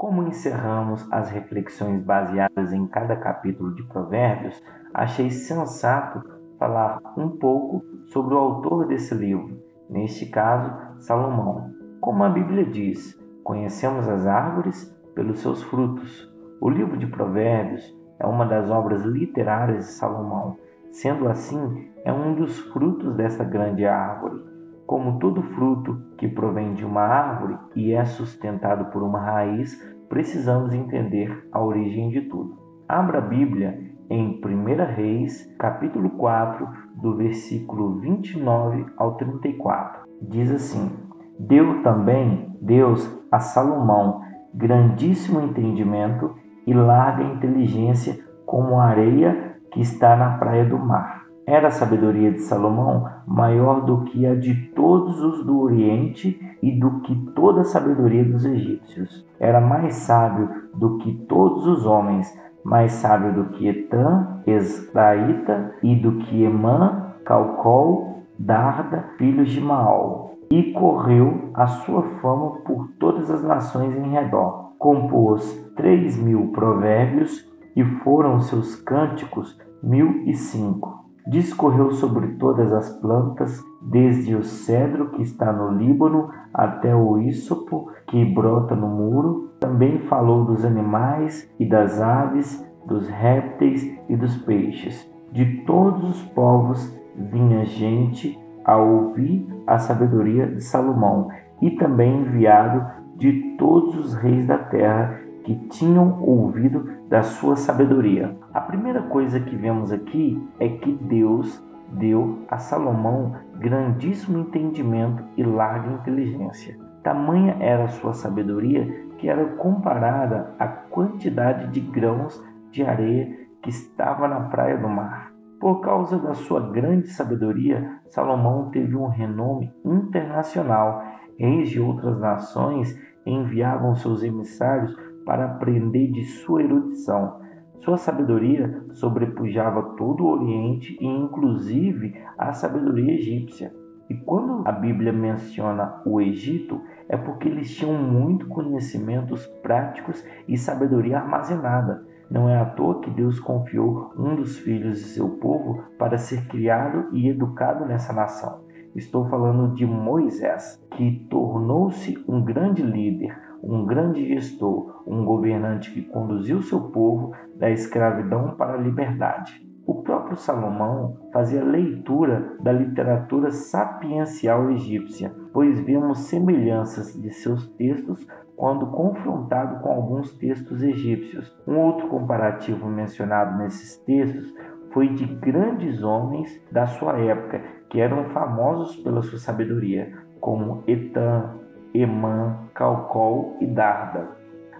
Como encerramos as reflexões baseadas em cada capítulo de Provérbios, achei sensato falar um pouco sobre o autor desse livro, neste caso, Salomão. Como a Bíblia diz, conhecemos as árvores pelos seus frutos. O livro de Provérbios é uma das obras literárias de Salomão. Sendo assim, é um dos frutos dessa grande árvore. Como todo fruto que provém de uma árvore e é sustentado por uma raiz, precisamos entender a origem de tudo. Abra a Bíblia em 1 Reis, capítulo 4, do versículo 29 ao 34. Diz assim: Deu também Deus a Salomão grandíssimo entendimento e larga inteligência como a areia que está na praia do mar. Era a sabedoria de Salomão maior do que a de todos os do Oriente e do que toda a sabedoria dos egípcios. Era mais sábio do que todos os homens, mais sábio do que Etã, Esraíta, e do que Emã, Calcol, Darda, filhos de Maol. E correu a sua fama por todas as nações em redor. Compôs 3.000 provérbios e foram seus cânticos 1.005. Discorreu sobre todas as plantas, desde o cedro que está no Líbano até o ísopo que brota no muro. Também falou dos animais e das aves, dos répteis e dos peixes. De todos os povos vinha gente a ouvir a sabedoria de Salomão, e também enviado de todos os reis da terra que tinham ouvido da sua sabedoria. A primeira coisa que vemos aqui é que Deus deu a Salomão grandíssimo entendimento e larga inteligência. Tamanha era a sua sabedoria que era comparada à quantidade de grãos de areia que estava na praia do mar. Por causa da sua grande sabedoria, Salomão teve um renome internacional. Reis de outras nações enviavam seus emissários para aprender de sua erudição. Sua sabedoria sobrepujava todo o Oriente e inclusive a sabedoria egípcia. E quando a Bíblia menciona o Egito, é porque eles tinham muito conhecimentos práticos e sabedoria armazenada. Não é à toa que Deus confiou um dos filhos de seu povo para ser criado e educado nessa nação. Estou falando de Moisés, que tornou-se um grande líder, um grande gestor, um governante que conduziu seu povo da escravidão para a liberdade. O próprio Salomão fazia leitura da literatura sapiencial egípcia, pois vemos semelhanças de seus textos quando confrontado com alguns textos egípcios. Um outro comparativo mencionado nesses textos foi de grandes homens da sua época, que eram famosos pela sua sabedoria, como Etã, Emã, Calcol e Darda.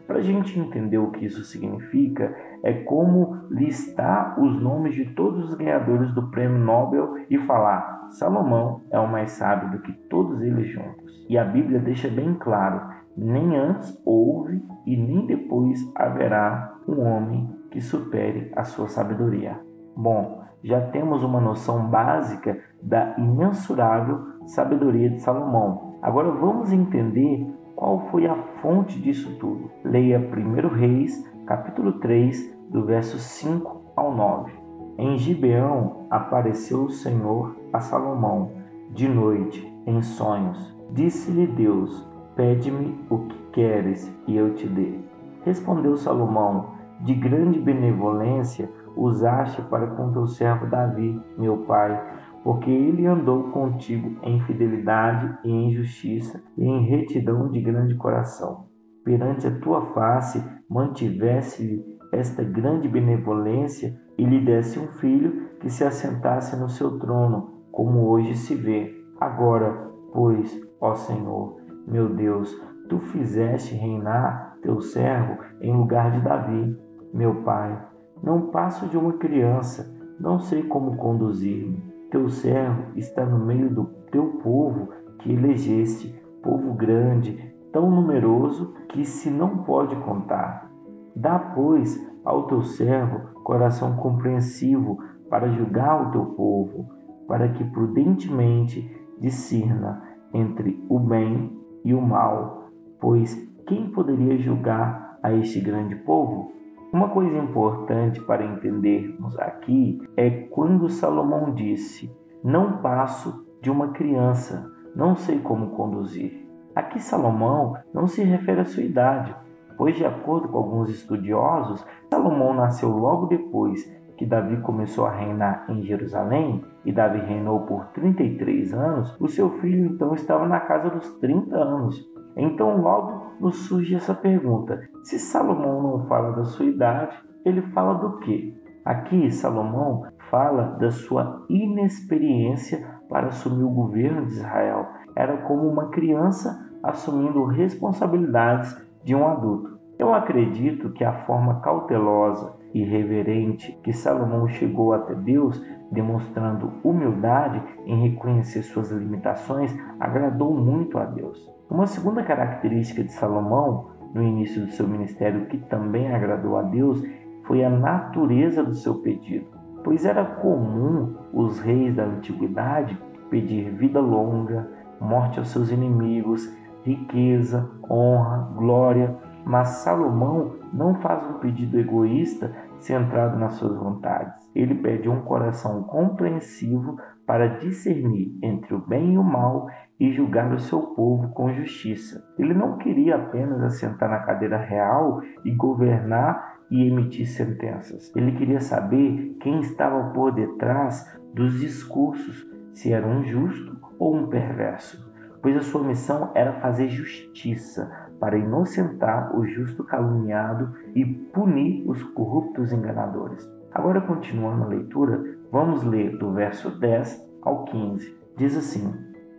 Para a gente entender o que isso significa, é como listar os nomes de todos os ganhadores do Prêmio Nobel e falar: Salomão é o mais sábio do que todos eles juntos. E a Bíblia deixa bem claro: nem antes houve e nem depois haverá um homem que supere a sua sabedoria. Bom, já temos uma noção básica da imensurável sabedoria de Salomão. Agora vamos entender qual foi a fonte disso tudo. Leia 1 Reis, capítulo 3, do verso 5 ao 9. Em Gibeão apareceu o Senhor a Salomão, de noite, em sonhos. Disse-lhe Deus: pede-me o que queres e eu te dei. Respondeu Salomão: de grande benevolência usaste para com teu servo Davi, meu pai, porque ele andou contigo em fidelidade e em justiça e em retidão de grande coração. Perante a tua face mantivesse-lhe esta grande benevolência e lhe desse um filho que se assentasse no seu trono, como hoje se vê. Agora, pois, ó Senhor, meu Deus, tu fizeste reinar teu servo em lugar de Davi, meu pai. Não passo de uma criança, não sei como conduzir-me. Teu servo está no meio do teu povo que elegeste, povo grande, tão numeroso que se não pode contar. Dá, pois, ao teu servo coração compreensivo para julgar o teu povo, para que prudentemente discirna entre o bem e o mal, pois quem poderia julgar a este grande povo? Uma coisa importante para entendermos aqui é quando Salomão disse: "Não passo de uma criança, não sei como conduzir." Aqui Salomão não se refere à sua idade, pois, de acordo com alguns estudiosos, Salomão nasceu logo depois que Davi começou a reinar em Jerusalém, e Davi reinou por 33 anos, o seu filho então estava na casa dos 30 anos. Então logo nos surge essa pergunta: se Salomão não fala da sua idade, ele fala do quê? Aqui Salomão fala da sua inexperiência para assumir o governo de Israel. Era como uma criança assumindo responsabilidades de um adulto. Eu acredito que a forma cautelosa e reverente que Salomão chegou até Deus, demonstrando humildade em reconhecer suas limitações, agradou muito a Deus. Uma segunda característica de Salomão, no início do seu ministério, que também agradou a Deus, foi a natureza do seu pedido, pois era comum os reis da antiguidade pedir vida longa, morte aos seus inimigos, riqueza, honra, glória, mas Salomão não faz um pedido egoísta centrado nas suas vontades. Ele pede um coração compreensivo para discernir entre o bem e o mal e julgar o seu povo com justiça. Ele não queria apenas assentar na cadeira real e governar e emitir sentenças. Ele queria saber quem estava por detrás dos discursos, se era um justo ou um perverso, pois a sua missão era fazer justiça, para inocentar o justo caluniado e punir os corruptos enganadores. Agora, continuando a leitura, vamos ler do verso 10 ao 15. Diz assim: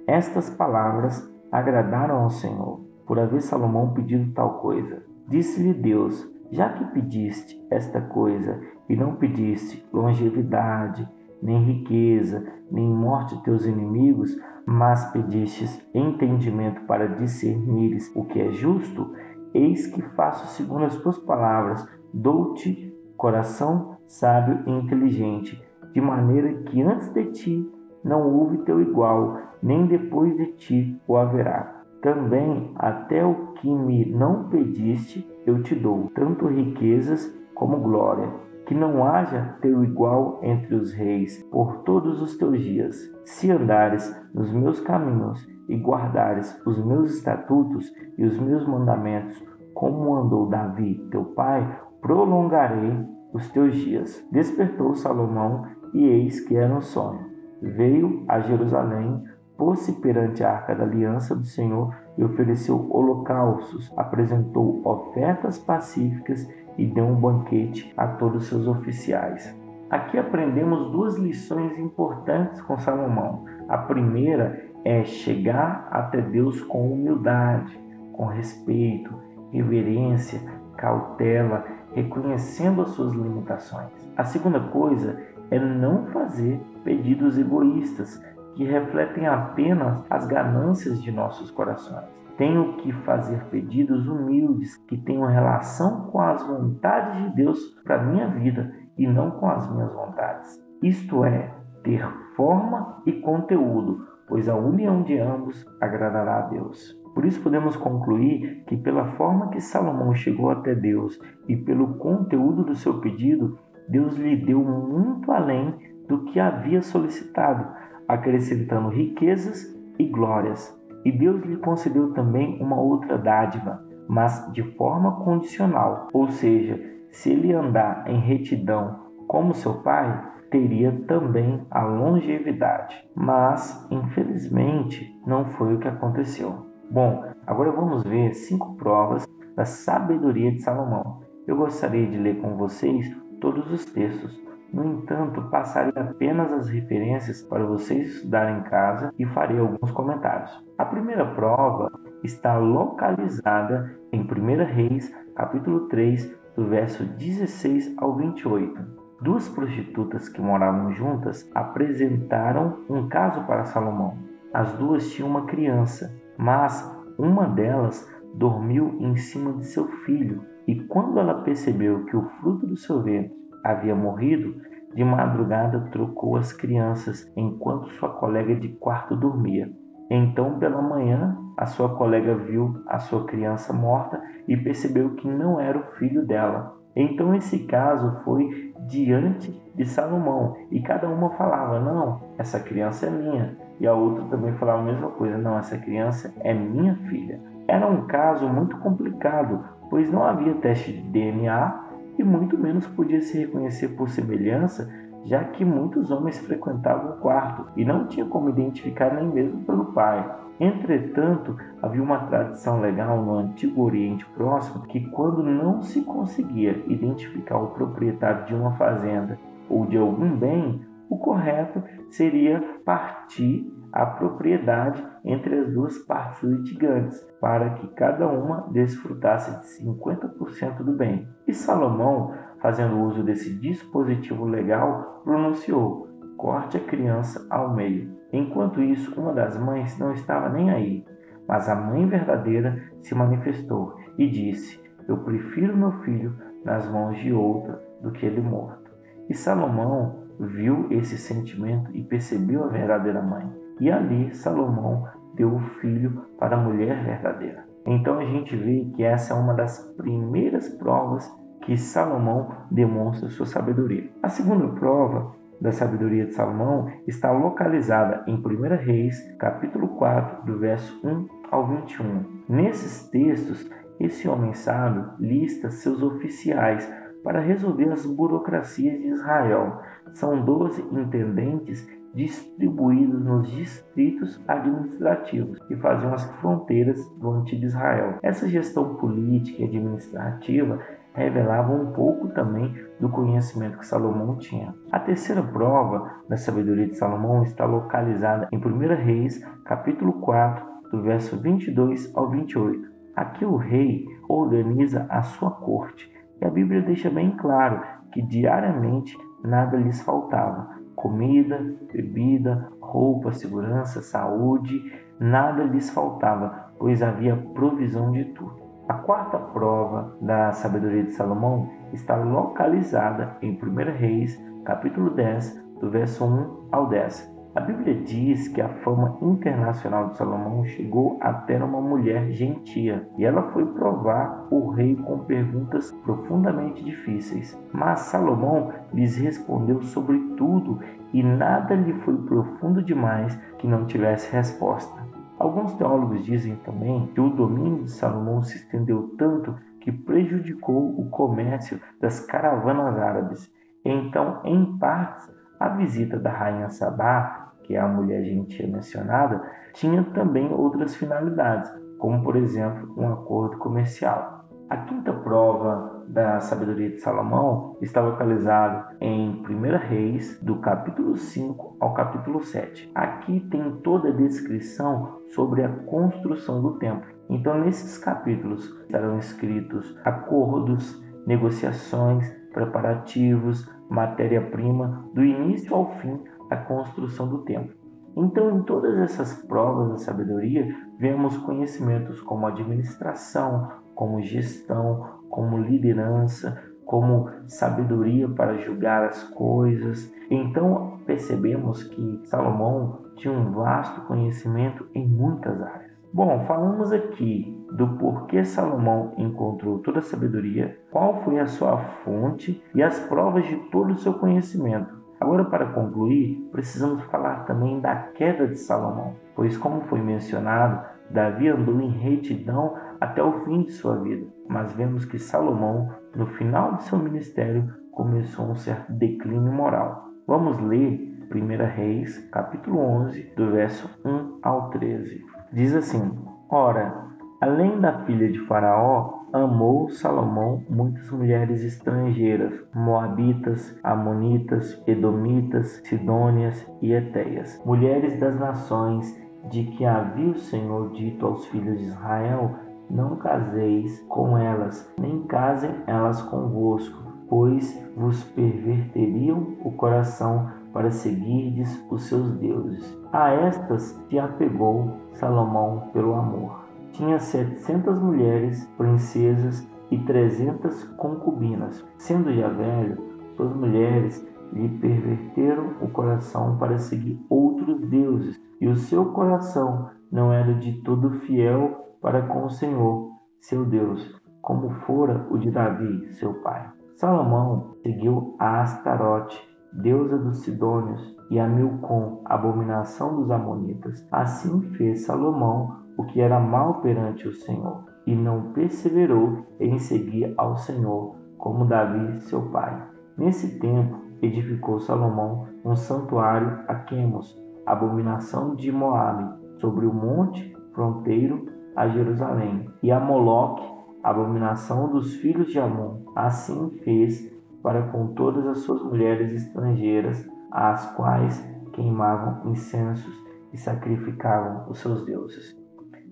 "Estas palavras agradaram ao Senhor, por haver Salomão pedido tal coisa. Disse-lhe Deus: já que pediste esta coisa, e não pediste longevidade, nem riqueza, nem morte de teus inimigos, mas pedistes entendimento para discernires o que é justo, eis que faço segundo as tuas palavras, dou-te coração sábio e inteligente, de maneira que antes de ti não houve teu igual, nem depois de ti o haverá. Também até o que me não pediste eu te dou, tanto riquezas como glória, que não haja teu igual entre os reis por todos os teus dias. Se andares nos meus caminhos e guardares os meus estatutos e os meus mandamentos, como andou Davi, teu pai, prolongarei os teus dias." Despertou Salomão, e eis que era um sonho. Veio a Jerusalém, pôs-se perante a arca da aliança do Senhor e ofereceu holocaustos, apresentou ofertas pacíficas e deu um banquete a todos os seus oficiais. Aqui aprendemos duas lições importantes com Salomão. A primeira é chegar até Deus com humildade, com respeito, reverência, cautela, reconhecendo as suas limitações. A segunda coisa é não fazer pedidos egoístas que refletem apenas as ganâncias de nossos corações. Tenho que fazer pedidos humildes que tenham relação com as vontades de Deus para a minha vida e não com as minhas vontades. Isto é, ter forma e conteúdo, pois a união de ambos agradará a Deus. Por isso podemos concluir que pela forma que Salomão chegou até Deus e pelo conteúdo do seu pedido, Deus lhe deu muito além do que havia solicitado, acrescentando riquezas e glórias. E Deus lhe concedeu também uma outra dádiva, mas de forma condicional, ou seja, se ele andar em retidão como seu pai, teria também a longevidade. Mas, infelizmente, não foi o que aconteceu. Bom, agora vamos ver 5 provas da sabedoria de Salomão. Eu gostaria de ler com vocês todos os textos. No entanto, passarei apenas as referências para vocês estudarem em casa e farei alguns comentários. A primeira prova está localizada em 1 Reis, capítulo 3, do verso 16 ao 28. 2 prostitutas que moravam juntas apresentaram um caso para Salomão. As duas tinham uma criança, mas uma delas dormiu em cima de seu filho, e quando ela percebeu que o fruto do seu ventre havia morrido, de madrugada trocou as crianças enquanto sua colega de quarto dormia. Então, pela manhã, a sua colega viu a sua criança morta e percebeu que não era o filho dela. Então esse caso foi diante de Salomão e cada uma falava: não, essa criança é minha. E a outra também falava a mesma coisa: não, essa criança é minha filha. Era um caso muito complicado, pois não havia teste de DNA e muito menos podia se reconhecer por semelhança, já que muitos homens frequentavam o quarto e não tinha como identificar nem mesmo pelo pai. Entretanto, havia uma tradição legal no Antigo Oriente Próximo que, quando não se conseguia identificar o proprietário de uma fazenda ou de algum bem, o correto seria partir a propriedade entre as duas partes litigantes, para que cada uma desfrutasse de 50% do bem. E Salomão, fazendo uso desse dispositivo legal, pronunciou: corte a criança ao meio. Enquanto isso, uma das mães não estava nem aí, mas a mãe verdadeira se manifestou e disse: eu prefiro meu filho nas mãos de outra do que ele morto. E Salomão viu esse sentimento e percebeu a verdadeira mãe. E ali Salomão deu o filho para a mulher verdadeira. Então a gente vê que essa é uma das primeiras provas que Salomão demonstra sua sabedoria. A segunda prova da sabedoria de Salomão está localizada em 1 Reis, capítulo 4, do verso 1 ao 21. Nesses textos, esse homem sábio lista seus oficiais para resolver as burocracias de Israel. São 12 intendentes distribuídos nos distritos administrativos que faziam as fronteiras do antigo Israel. Essa gestão política e administrativa revelava um pouco também do conhecimento que Salomão tinha. A terceira prova da sabedoria de Salomão está localizada em 1 Reis, capítulo 4, do verso 22 ao 28. Aqui o rei organiza a sua corte, e a Bíblia deixa bem claro que diariamente nada lhes faltava. Comida, bebida, roupa, segurança, saúde, nada lhes faltava, pois havia provisão de tudo. A quarta prova da sabedoria de Salomão está localizada em 1 Reis, capítulo 10, do verso 1 ao 10. A Bíblia diz que a fama internacional de Salomão chegou até uma mulher gentia, e ela foi provar o rei com perguntas profundamente difíceis. Mas Salomão lhes respondeu sobre tudo, e nada lhe foi profundo demais que não tivesse resposta. Alguns teólogos dizem também que o domínio de Salomão se estendeu tanto que prejudicou o comércio das caravanas árabes. Então, em partes, a visita da rainha Sabá, que é a mulher gentia mencionada, tinha também outras finalidades, como por exemplo um acordo comercial. A quinta prova da sabedoria de Salomão está localizada em 1 Reis, do capítulo 5 ao capítulo 7. Aqui tem toda a descrição sobre a construção do templo. Então, nesses capítulos estarão escritos acordos, negociações, preparativos, matéria-prima, do início ao fim da construção do templo. Então, em todas essas provas da sabedoria, vemos conhecimentos como administração, como gestão, como liderança, como sabedoria para julgar as coisas. Então, percebemos que Salomão tinha um vasto conhecimento em muitas áreas. Bom, falamos aqui do porquê Salomão encontrou toda a sabedoria, qual foi a sua fonte e as provas de todo o seu conhecimento. Agora, para concluir, precisamos falar também da queda de Salomão, pois, como foi mencionado, Davi andou em retidão até o fim de sua vida, mas vemos que Salomão, no final de seu ministério, começou um certo declínio moral. Vamos ler 1 Reis, capítulo 11, do verso 1 ao 13. Diz assim: ora, além da filha de Faraó, amou Salomão muitas mulheres estrangeiras, moabitas, amonitas, edomitas, sidônias e etéias, mulheres das nações de que havia o Senhor dito aos filhos de Israel: não caseis com elas, nem casem elas convosco, pois vos perverteriam o coração para seguirdes os seus deuses. A estas se apegou Salomão pelo amor. Tinha 700 mulheres, princesas e 300 concubinas. Sendo já velho, suas mulheres lhe perverteram o coração para seguir outros deuses, e o seu coração não era de todo fiel para com o Senhor, seu Deus, como fora o de Davi, seu pai. Salomão seguiu a Astarote, deusa dos Sidônios, e a Milcom, abominação dos Amonitas. Assim fez Salomão o que era mal perante o Senhor, e não perseverou em seguir ao Senhor, como Davi, seu pai. Nesse tempo, edificou Salomão um santuário a Quemos, abominação de Moabe, sobre o monte fronteiro a Jerusalém, e a Moloque, abominação dos filhos de Amon. Assim fez para com todas as suas mulheres estrangeiras, às quais queimavam incensos e sacrificavam os seus deuses.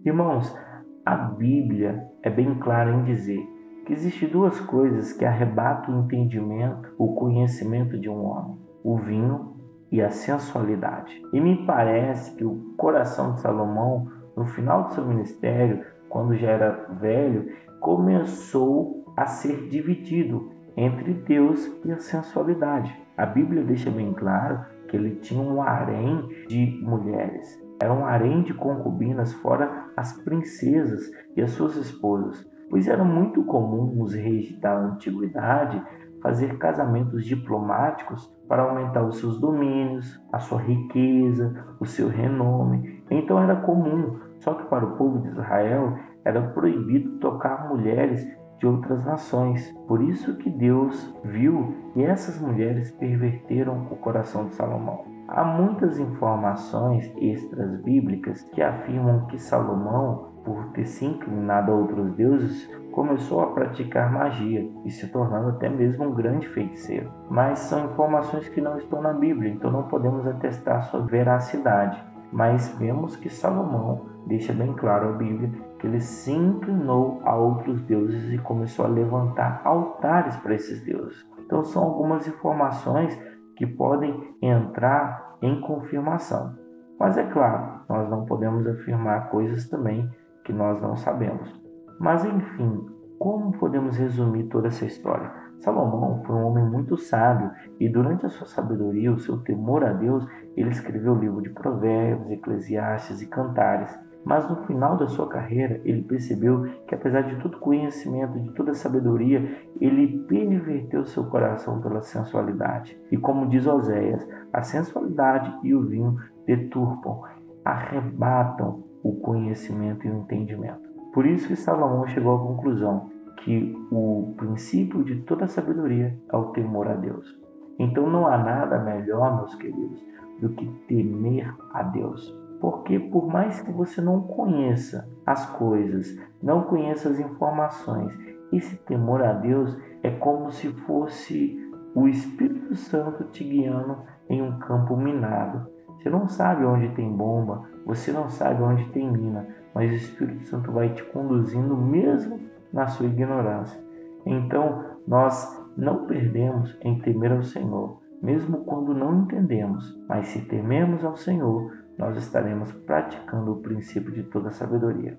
Irmãos, a Bíblia é bem clara em dizer que existem duas coisas que arrebatam o entendimento, o conhecimento de um homem: o vinho e a sensualidade. E me parece que o coração de Salomão, no final do seu ministério, quando já era velho, começou a ser dividido entre Deus e a sensualidade. A Bíblia deixa bem claro que ele tinha um harém de mulheres. Era um harém de concubinas, fora as princesas e as suas esposas, pois era muito comum os reis da antiguidade fazer casamentos diplomáticos para aumentar os seus domínios, a sua riqueza, o seu renome. Então era comum, só que para o povo de Israel era proibido tocar mulheres de outras nações. Por isso que Deus viu e essas mulheres perverteram o coração de Salomão. Há muitas informações extras bíblicas que afirmam que Salomão, por ter se inclinado a outros deuses, começou a praticar magia e se tornando até mesmo um grande feiticeiro. Mas são informações que não estão na Bíblia, então não podemos atestar sua veracidade. Mas vemos que Salomão deixa bem claro a Bíblia que ele se inclinou a outros deuses e começou a levantar altares para esses deuses. Então são algumas informações que podem entrar em confirmação. Mas é claro, nós não podemos afirmar coisas também que nós não sabemos. Mas enfim, como podemos resumir toda essa história? Salomão foi um homem muito sábio e durante a sua sabedoria, o seu temor a Deus, ele escreveu o livro de Provérbios, Eclesiastes e Cantares. Mas no final da sua carreira, ele percebeu que apesar de todo conhecimento, de toda sabedoria, ele perverteu seu coração pela sensualidade. E como diz Oséias, a sensualidade e o vinho deturpam, arrebatam o conhecimento e o entendimento. Por isso que Salomão chegou à conclusão que o princípio de toda sabedoria é o temor a Deus. Então não há nada melhor, meus queridos, do que temer a Deus. Porque por mais que você não conheça as coisas, não conheça as informações, esse temor a Deus é como se fosse o Espírito Santo te guiando em um campo minado. Você não sabe onde tem bomba, você não sabe onde tem mina, mas o Espírito Santo vai te conduzindo mesmo na sua ignorância. Então, nós não perdemos em temer ao Senhor, mesmo quando não entendemos, mas se temermos ao Senhor, nós estaremos praticando o princípio de toda sabedoria.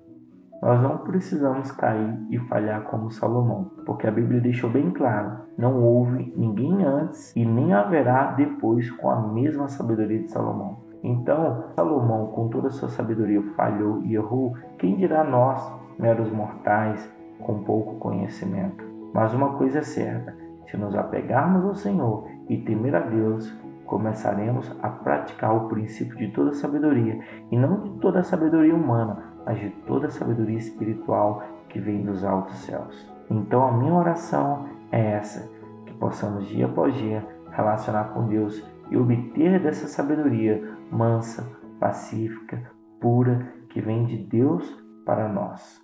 Nós não precisamos cair e falhar como Salomão, porque a Bíblia deixou bem claro, não houve ninguém antes e nem haverá depois com a mesma sabedoria de Salomão. Então, Salomão, com toda a sua sabedoria, falhou e errou. Quem dirá nós, meros mortais, com pouco conhecimento? Mas uma coisa é certa, se nos apegarmos ao Senhor e temer a Deus, começaremos a praticar o princípio de toda sabedoria, e não de toda a sabedoria humana, mas de toda a sabedoria espiritual que vem dos altos céus. Então a minha oração é essa, que possamos dia após dia relacionar com Deus e obter dessa sabedoria mansa, pacífica, pura, que vem de Deus para nós.